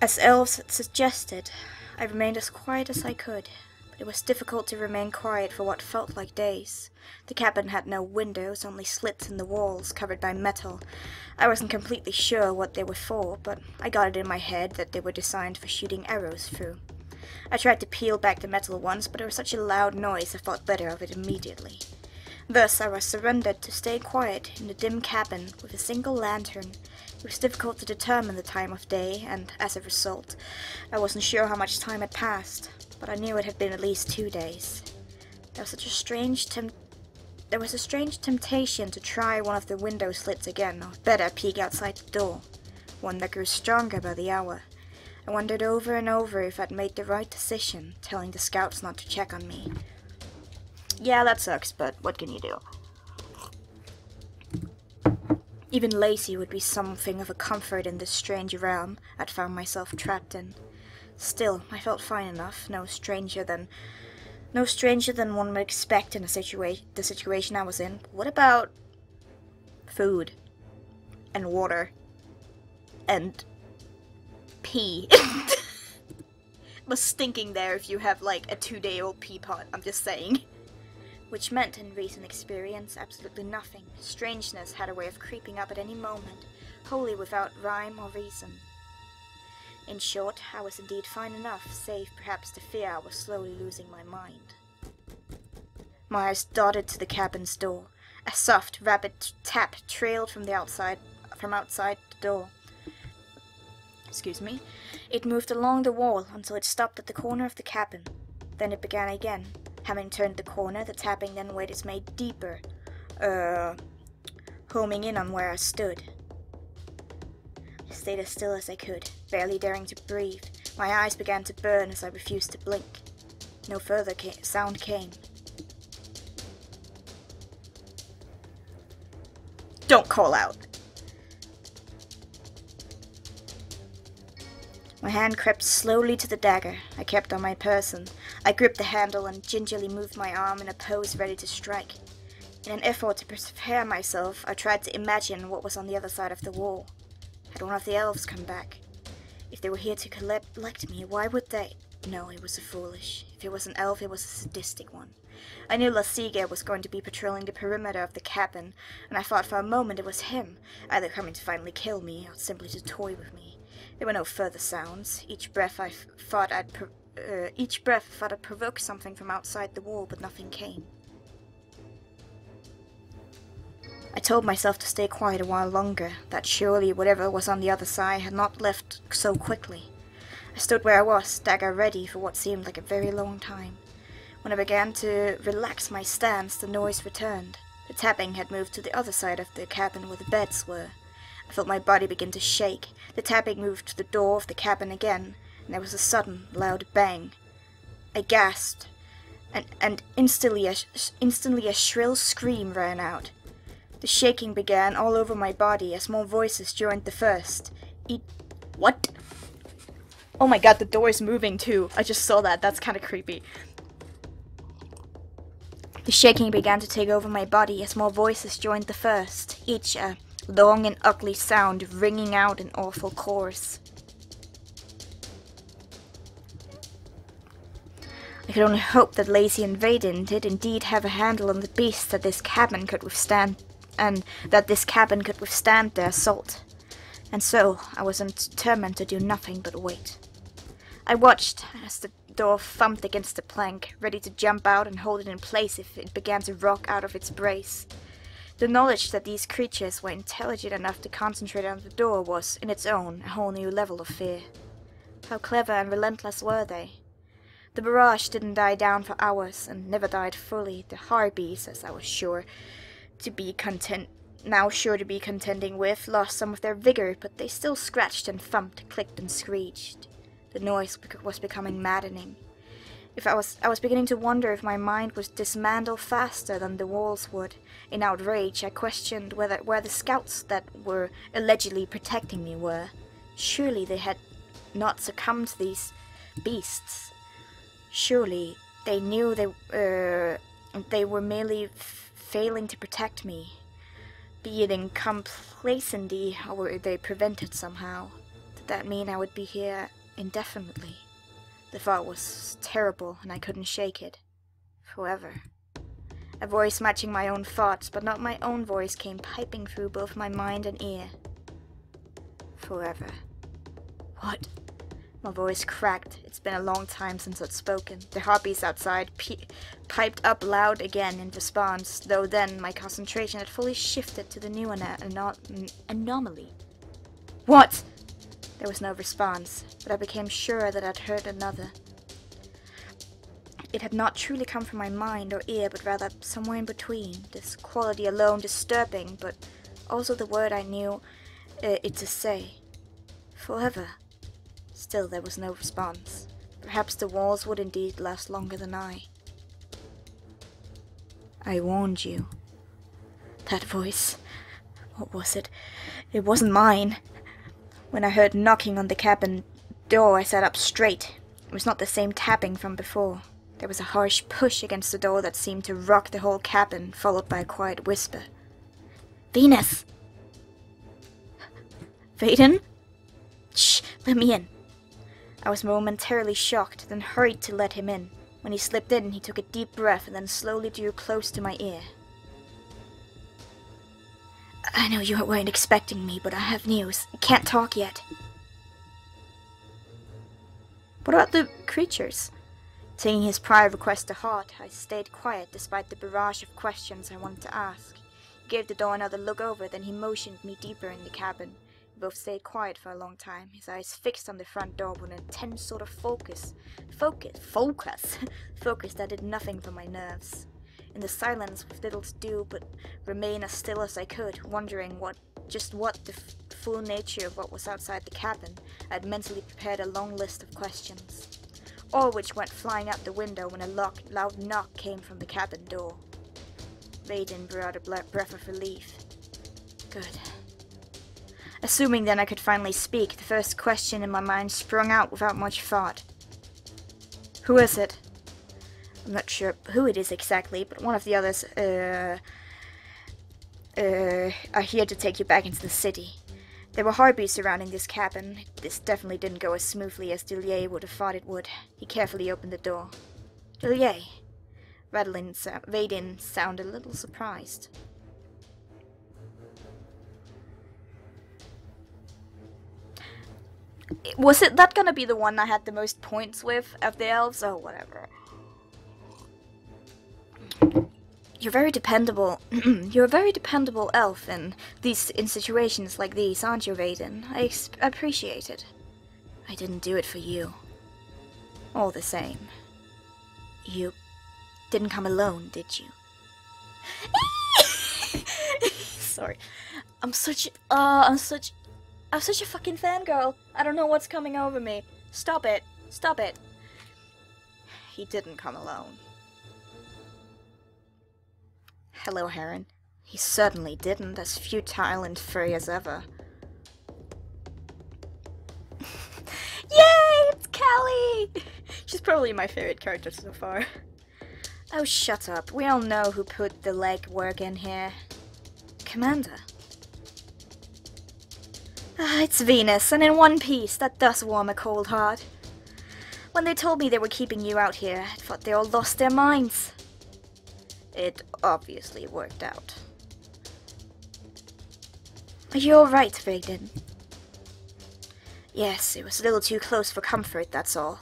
As elves had suggested, I remained as quiet as I could, but it was difficult to remain quiet for what felt like days. The cabin had no windows, only slits in the walls covered by metal. I wasn't completely sure what they were for, but I got it in my head that they were designed for shooting arrows through. I tried to peel back the metal ones, but it was such a loud noise I thought better of it immediately. Thus I was surrendered to stay quiet in the dim cabin with a single lantern. It was difficult to determine the time of day, and as a result, I wasn't sure how much time had passed, but I knew it had been at least 2 days. There was a strange temptation to try one of the window slits again, or better, peek outside the door, one that grew stronger by the hour. I wondered over and over if I'd made the right decision, telling the scouts not to check on me. Yeah, that sucks, but what can you do? Even Lacey would be something of a comfort in this strange realm I'd found myself trapped in. Still, I felt fine enough, no stranger than one would expect in the situation I was in. What about food and water and pee? Was stinking there if you have like a 2-day-old pea pot, I'm just saying. Which meant, in recent experience, absolutely nothing. Strangeness had a way of creeping up at any moment, wholly without rhyme or reason. In short, I was indeed fine enough, save perhaps the fear I was slowly losing my mind. My eyes darted to the cabin's door. A soft, rapid tap trailed from outside the door. Excuse me. It moved along the wall until it stopped at the corner of the cabin. Then it began again. Having turned the corner, the tapping then was made deeper, homing in on where I stood. I stayed as still as I could, barely daring to breathe. My eyes began to burn as I refused to blink. No further sound came. Don't call out! My hand crept slowly to the dagger I kept on my person. I gripped the handle and gingerly moved my arm in a pose ready to strike. In an effort to prepare myself, I tried to imagine what was on the other side of the wall. Had one of the elves come back? If they were here to collect me, why would they? No, it was foolish. If it was an elf, it was a sadistic one. I knew Lasiga was going to be patrolling the perimeter of the cabin, and I thought for a moment it was him, either coming to finally kill me or simply to toy with me. There were no further sounds. Each breath I thought I'd provoke something from outside the wall, but nothing came. I told myself to stay quiet a while longer, that surely whatever was on the other side had not left so quickly. I stood where I was, dagger ready for what seemed like a very long time. When I began to relax my stance, the noise returned. The tapping had moved to the other side of the cabin where the beds were. I felt my body begin to shake. The tapping moved to the door of the cabin again, and there was a sudden, loud bang. I gasped, and instantly a shrill scream rang out. The shaking began all over my body as more voices joined the first. What? Oh my god, the door is moving too. I just saw that. That's kind of creepy. The shaking began to take over my body as more voices joined the first, each a long and ugly sound ringing out in awful chorus. I could only hope that Lacey and Vaden did indeed have a handle on the beast that this cabin could withstand, and that this cabin could withstand their assault. And so I was determined to do nothing but wait. I watched as the door thumped against the plank, ready to jump out and hold it in place if it began to rock out of its brace. The knowledge that these creatures were intelligent enough to concentrate on the door was, in its own, a whole new level of fear. How clever and relentless were they? The barrage didn't die down for hours, and never died fully. The harpies, as I was sure to be contending with, lost some of their vigor, but they still scratched and thumped, clicked and screeched. The noise was becoming maddening. I was beginning to wonder if my mind was dismantled faster than the walls would. In outrage, I questioned where the scouts that were allegedly protecting me were. Surely they had not succumbed to these beasts. Surely they knew They were merely failing to protect me, be it in complacency or were they prevented somehow. Did that mean I would be here indefinitely? The thought was terrible, and I couldn't shake it. Forever. A voice matching my own thoughts, but not my own voice, came piping through both my mind and ear. Forever. What? My voice cracked. It's been a long time since I'd spoken. The heartbeats outside piped up loud again in response, though then my concentration had fully shifted to the new anomaly. What? There was no response, but I became sure that I'd heard another. It had not truly come from my mind or ear, but rather somewhere in between, this quality alone disturbing, but also the word I knew it to say. Forever. Still there was no response. Perhaps the walls would indeed last longer than I. I warned you. That voice. What was it? It wasn't mine. When I heard knocking on the cabin door, I sat up straight. It was not the same tapping from before. There was a harsh push against the door that seemed to rock the whole cabin, followed by a quiet whisper. Venus! Vaden? Shh, let me in. I was momentarily shocked, then hurried to let him in. When he slipped in, he took a deep breath and then slowly drew close to my ear. I know you weren't expecting me, but I have news. I can't talk yet. What about the creatures? Taking his prior request to heart, I stayed quiet despite the barrage of questions I wanted to ask. He gave the door another look over, then he motioned me deeper in the cabin. We both stayed quiet for a long time, his eyes fixed on the front door with an intense sort of focus that did nothing for my nerves. In the silence, with little to do but remain as still as I could, wondering what the full nature of what was outside the cabin, I had mentally prepared a long list of questions. All which went flying out the window when a loud knock came from the cabin door. Vaden blew out a breath of relief. Good. Assuming then I could finally speak, the first question in my mind sprung out without much thought. Who is it? I'm not sure who it is exactly, but one of the others, are here to take you back into the city. There were heartbeats surrounding this cabin. This definitely didn't go as smoothly as Dillier would have thought it would. He carefully opened the door. Dillier. Vaden sounded a little surprised. Was it that gonna be the one I had the most points with of the elves? Oh, whatever. You're very dependable. You're a very dependable elf in situations like these, aren't you, Vaden? I appreciate it. I didn't do it for you. All the same. You didn't come alone, did you? Sorry. I'm such a fucking fangirl. I don't know what's coming over me. Stop it. Stop it. He didn't come alone. Hello, Heron. He certainly didn't, as futile and free as ever. Yay! It's Callie! She's probably my favorite character so far. Oh, shut up. We all know who put the legwork in here. Commander. It's Venus, and in one piece. That does warm a cold heart. When they told me they were keeping you out here, I thought they all lost their minds. It obviously worked out. Are you alright, Vaden? Yes, it was a little too close for comfort, that's all.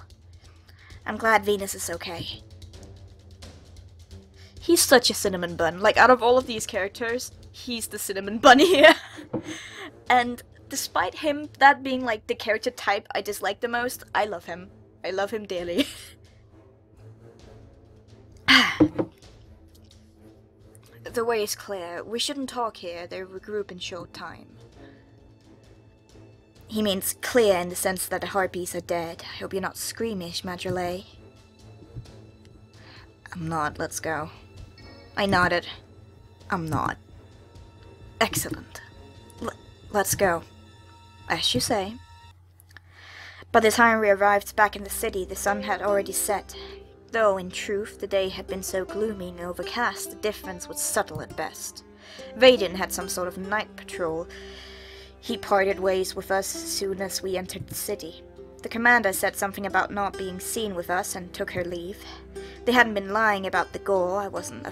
I'm glad Venus is okay. He's such a cinnamon bun. Like, out of all of these characters, he's the cinnamon bun here. And despite him, that being like the character type I dislike the most, I love him. I love him dearly. The way is clear. We shouldn't talk here. They regroup in short time. He means clear in the sense that the harpies are dead. I hope you're not squeamish, Madrelay. I'm not. Let's go. I nodded. I'm not. Excellent. Let's go. As you say. By the time we arrived back in the city, the sun had already set. Though, in truth, the day had been so gloomy and overcast, the difference was subtle at best. Vaden had some sort of night patrol. He parted ways with us as soon as we entered the city. The commander said something about not being seen with us and took her leave. They hadn't been lying about the gore. I wasn't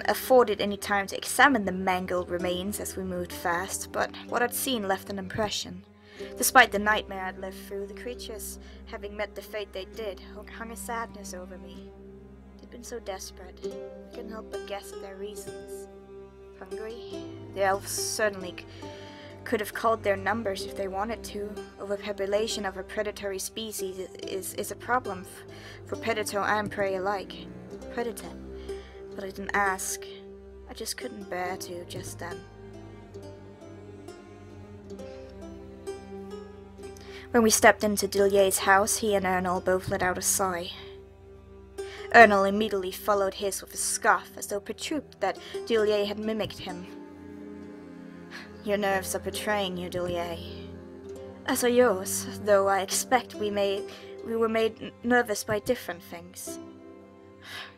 afforded any time to examine the mangled remains as we moved fast, but what I'd seen left an impression. Despite the nightmare I'd lived through, the creatures, having met the fate they did, hung a sadness over me. They'd been so desperate. I couldn't help but guess at their reasons. Hungry? The elves certainly could have called their numbers if they wanted to. Overpopulation of a predatory species is a problem for predator and prey alike. Predator. But I didn't ask. I just couldn't bear to just then. When we stepped into Dillier's house, he and Ernol both let out a sigh. Ernol immediately followed his with a scoff, as though perturbed that Dillier had mimicked him. Your nerves are betraying you, Dillier. As are yours, though I expect we were made nervous by different things.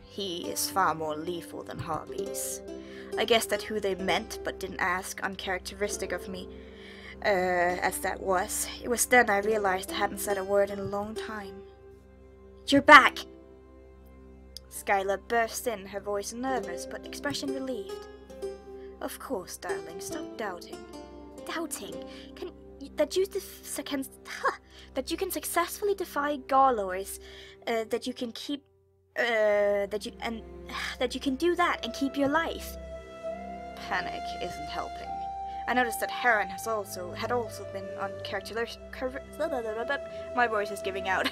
He is far more lethal than harpies. I guessed at who they meant, but didn't ask, uncharacteristic of me, as that was. It was then I realized I hadn't said a word in a long time. You're back! Skylar burst in, her voice nervous, but expression relieved. Of course, darling, stop doubting. Doubting? That you can successfully defy Garlors, that you can keep, that you can do that and keep your life. Panic isn't helping. I noticed that Heron had also been my voice is giving out.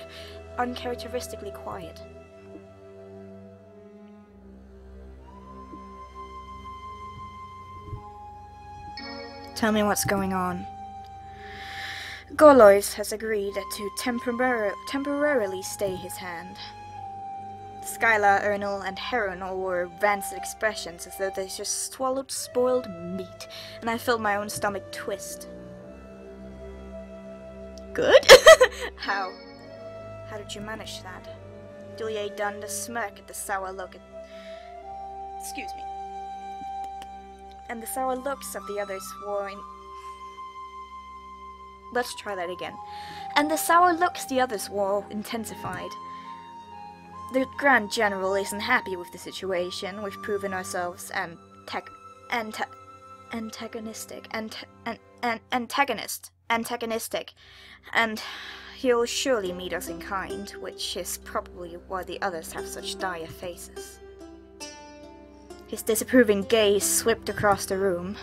Uncharacteristically quiet. Tell me what's going on. Golois has agreed to temporarily stay his hand. Skylar, Ernol, and Heron all wore rancid expressions as though they just swallowed spoiled meat, and I felt my own stomach twist. Good? How? How did you manage that? Dillier donned a smirk at the sour look at... Excuse me. And the sour looks of the others wore in... Let's try that again. And the sour looks the others wore intensified. The Grand General isn't happy with the situation. We've proven ourselves antagonistic, and he'll surely meet us in kind, which is probably why the others have such dire faces. His disapproving gaze swept across the room.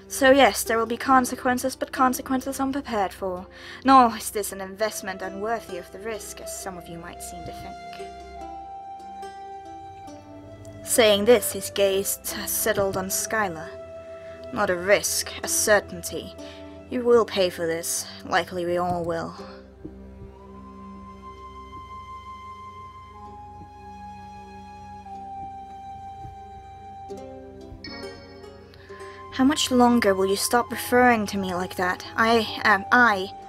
So yes, there will be consequences, but consequences unprepared for. Nor is this an investment unworthy of the risk, as some of you might seem to think. Saying this, his gaze settled on Skylar. Not a risk, a certainty. You will pay for this. Likely we all will. How much longer will you stop referring to me like that?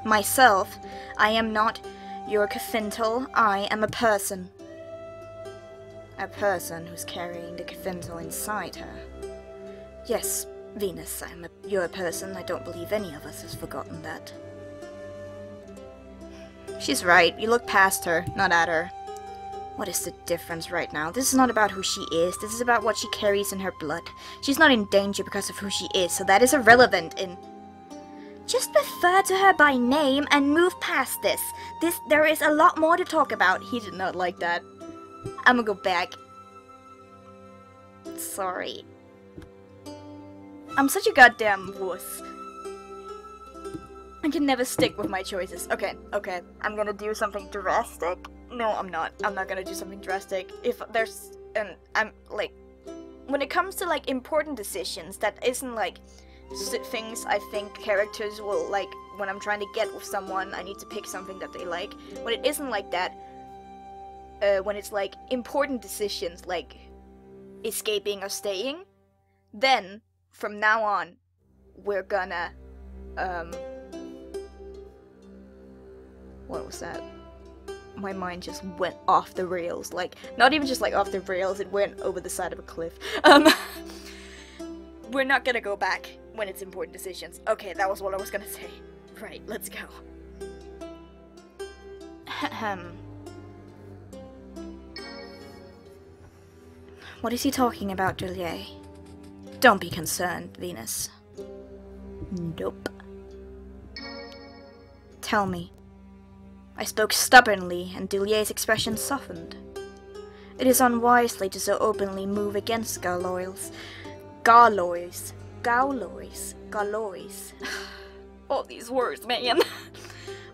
Myself, I am not your Cafintal. I am a person. A person who's carrying the Cafintal inside her. Yes, Venus, you're a person. I don't believe any of us has forgotten that. She's right. You look past her, not at her. What is the difference right now? This is not about who she is. This is about what she carries in her blood. She's not in danger because of who she is, so that is irrelevant in... Just refer to her by name and move past this. There is a lot more to talk about. He did not like that. I'm gonna go back. Sorry. I'm such a goddamn wuss. I can never stick with my choices. Okay. I'm gonna do something drastic. No, I'm not. I'm not gonna do something drastic. If there's... And I'm, like... When it comes to, like, important decisions, that isn't, like, things I think characters will, like, when I'm trying to get with someone, I need to pick something that they like. When it isn't like that, when it's, like, important decisions, like, escaping or staying, then, from now on, we're gonna, what was that? my mind just went off the rails. Like, not even just like off the rails, it went over the side of a cliff. We're not gonna go back when it's important decisions. Okay, that was what I was gonna say. Right, let's go. What is he talking about, Dulier? Don't be concerned, Venus. Nope. Tell me. I spoke stubbornly, and Dulier's expression softened. It is unwisely to so openly move against Gaulois. All these words, man.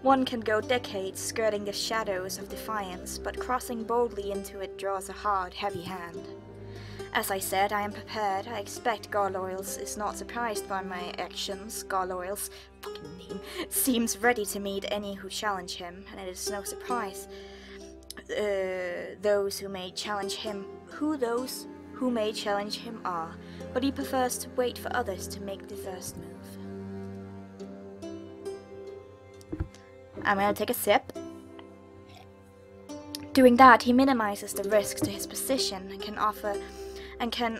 One can go decades skirting the shadows of defiance, but crossing boldly into it draws a hard, heavy hand. As I said, I am prepared. I expect Garloils is not surprised by my actions. Garloils, fucking name, seems ready to meet any who challenge him, and it is no surprise those who may challenge him are, but he prefers to wait for others to make the first move. I'm gonna take a sip. Doing that, he minimizes the risks to his position and can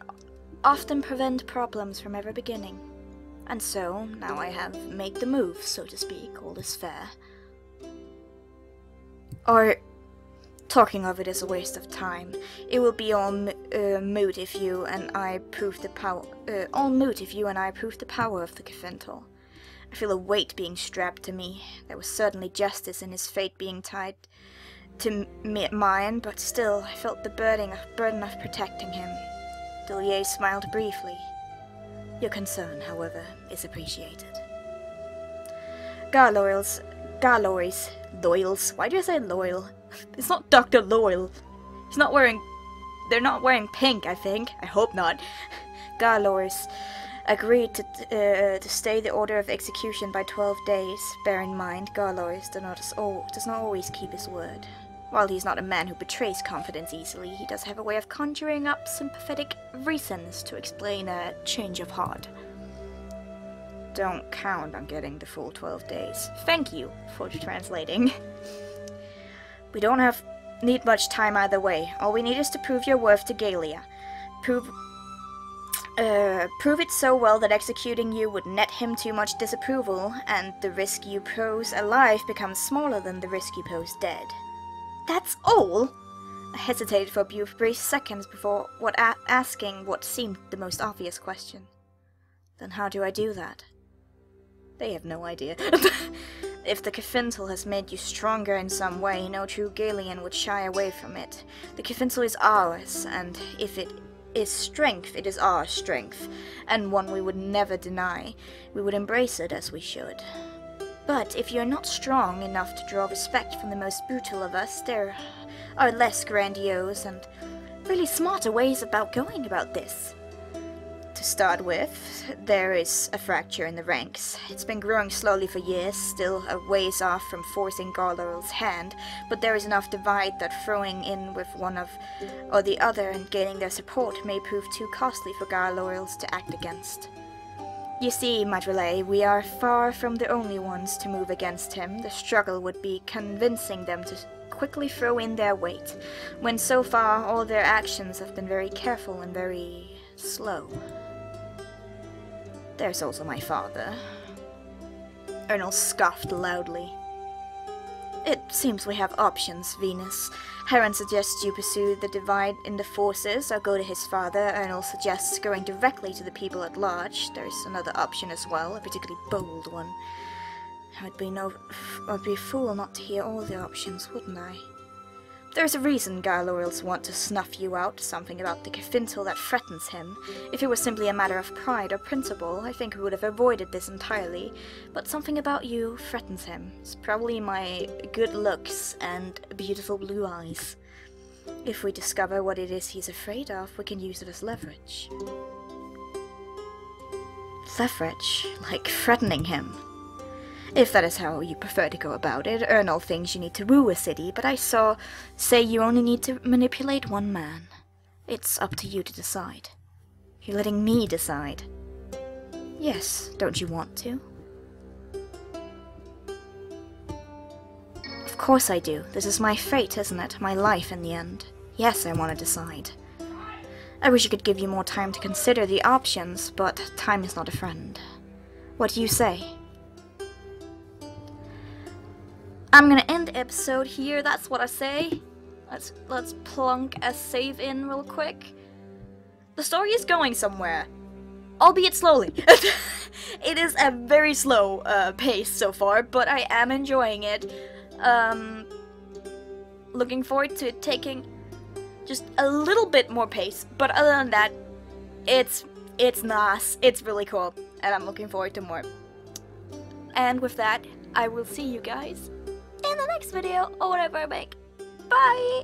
often prevent problems from ever beginning. And so, now I have made the move, so to speak, all is fair. Or, talking of it is a waste of time. It will be all moot if you and I prove the power. All moot if you and I prove the power of the Cafintal. I feel a weight being strapped to me. There was certainly justice in his fate being tied to mine, but still, I felt the burden of protecting him. Dulier smiled briefly. Your concern, however, is appreciated. Garloils, why do I say loyal? It's not Dr. Loyal. They're not wearing pink, I think. I hope not. Garloils agreed to stay the order of execution by 12 days. Bear in mind, Garlois does not always keep his word. While he's not a man who betrays confidence easily, he does have a way of conjuring up sympathetic reasons to explain a change of heart. Don't count on getting the full 12 days. Thank you for translating. We don't need much time either way. All we need is to prove your worth to Galia. Prove it so well that executing you would net him too much disapproval, and the risk you pose alive becomes smaller than the risk you pose dead. That's all? I hesitated for a brief seconds before asking what seemed the most obvious question. Then how do I do that? They have no idea. If the Cafintal has made you stronger in some way, no true Galian would shy away from it. The Cafintal is ours, and if it is strength, it is our strength, and one we would never deny. We would embrace it as we should. But if you're not strong enough to draw respect from the most brutal of us, there are less grandiose and really smarter ways about going about this. To start with, there is a fracture in the ranks. It's been growing slowly for years, still a ways off from forcing Garloil's hand, but there is enough divide that throwing in with one or the other and gaining their support may prove too costly for Garloils to act against. You see, Madrelay, we are far from the only ones to move against him. The struggle would be convincing them to quickly throw in their weight, when so far all their actions have been very careful and very slow. There's also my father. Ernal scoffed loudly. It seems we have options, Venus. Heron suggests you pursue the divide in the forces, or go to his father. Ernal suggests going directly to the people at large. There's another option as well, a particularly bold one. I'd be a fool not to hear all the options, wouldn't I? There's a reason Garloils want to snuff you out, something about the Cafintal that threatens him. If it was simply a matter of pride or principle, I think we would have avoided this entirely, but something about you threatens him. It's probably my good looks and beautiful blue eyes. If we discover what it is he's afraid of, we can use it as leverage. Leverage? Like threatening him? If that is how you prefer to go about it. Ernal thinks you need to woo a city, but I say you only need to manipulate one man. It's up to you to decide. You're letting me decide. Yes, don't you want to? Of Of course I do. This is my fate, isn't it? My life in the end. Yes, I want to decide. I wish I could give you more time to consider the options, but time is not a friend. What do you say? I'm gonna end the episode here, that's what I say. Let's plunk a save in real quick. The story is going somewhere, albeit slowly. It is a very slow pace so far, but I am enjoying it. Looking forward to it taking just a little bit more pace, but other than that, it's nice, it's really cool, and I'm looking forward to more. And with that, I will see you guys in the next video, or whatever I make. Bye!